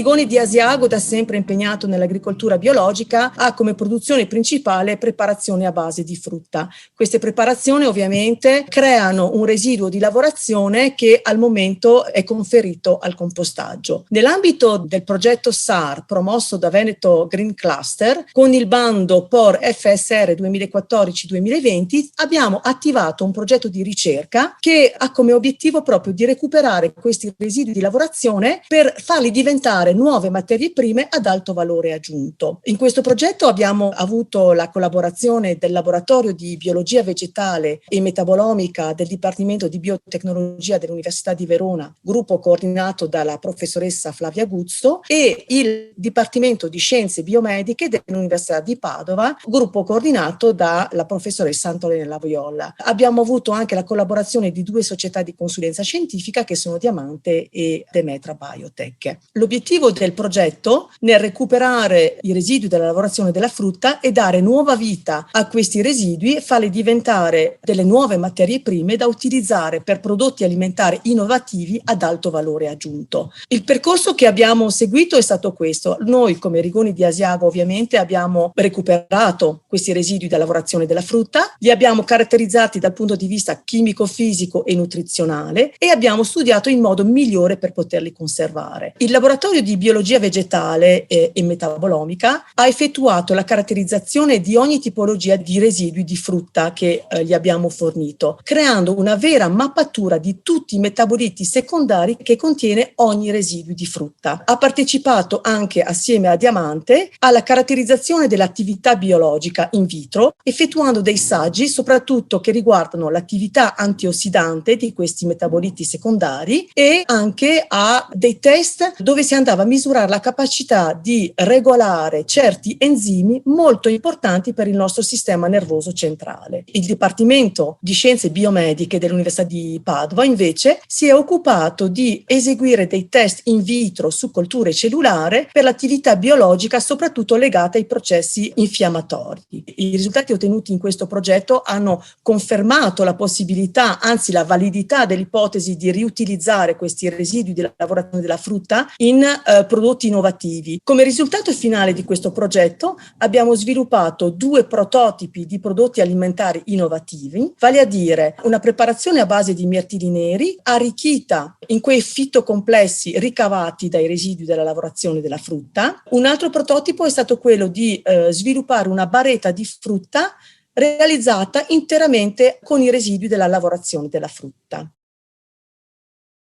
Rigoni di Asiago, da sempre impegnato nell'agricoltura biologica, ha come produzione principale preparazione a base di frutta. Queste preparazioni ovviamente creano un residuo di lavorazione che al momento è conferito al compostaggio. Nell'ambito del progetto SAR promosso da Veneto Green Cluster, con il bando POR FSR 2014-2020 abbiamo attivato un progetto di ricerca che ha come obiettivo proprio di recuperare questi residui di lavorazione per farli diventare nuove materie prime ad alto valore aggiunto. In questo progetto abbiamo avuto la collaborazione del Laboratorio di Biologia Vegetale e Metabolomica del Dipartimento di Biotecnologia dell'Università di Verona, gruppo coordinato dalla professoressa Flavia Guzzo, e il Dipartimento di Scienze Biomediche dell'Università di Padova, gruppo coordinato dalla professoressa Antonella Viola. Abbiamo avuto anche la collaborazione di 2 società di consulenza scientifica che sono Diamante e Demetra Biotech. L'obiettivo del progetto nel recuperare i residui della lavorazione della frutta è dare nuova vita a questi residui e farli diventare delle nuove materie prime da utilizzare per prodotti alimentari innovativi ad alto valore aggiunto. Il percorso che abbiamo seguito è stato questo. Noi come Rigoni di Asiago ovviamente abbiamo recuperato questi residui da lavorazione della frutta, li abbiamo caratterizzati dal punto di vista chimico-fisico e nutrizionale e abbiamo studiato il modo migliore per poterli conservare. Il laboratorio di biologia vegetale e metabolomica ha effettuato la caratterizzazione di ogni tipologia di residui di frutta che gli abbiamo fornito, creando una vera mappatura di tutti i metaboliti secondari che contiene ogni residuo di frutta. Ha partecipato anche assieme a Diamante alla caratterizzazione dell'attività biologica in vitro, effettuando dei saggi soprattutto che riguardano l'attività antiossidante di questi metaboliti secondari e anche a dei test dove si andava a misurare la capacità di regolare certi enzimi molto importanti per il nostro sistema nervoso centrale. Il Dipartimento di Scienze Biomediche dell'Università di Padova invece si è occupato di eseguire dei test in vitro su colture cellulare per l'attività biologica soprattutto legata ai processi infiammatori. I risultati ottenuti in questo progetto hanno confermato la possibilità, anzi la validità dell'ipotesi di riutilizzare questi residui della lavorazione della frutta in prodotti innovativi. Come risultato finale di questo progetto abbiamo sviluppato 2 prototipi di prodotti alimentari innovativi, vale a dire una preparazione a base di mirtilli neri arricchita in quei fitocomplessi ricavati dai residui della lavorazione della frutta. Un altro prototipo è stato quello di sviluppare una barretta di frutta realizzata interamente con i residui della lavorazione della frutta.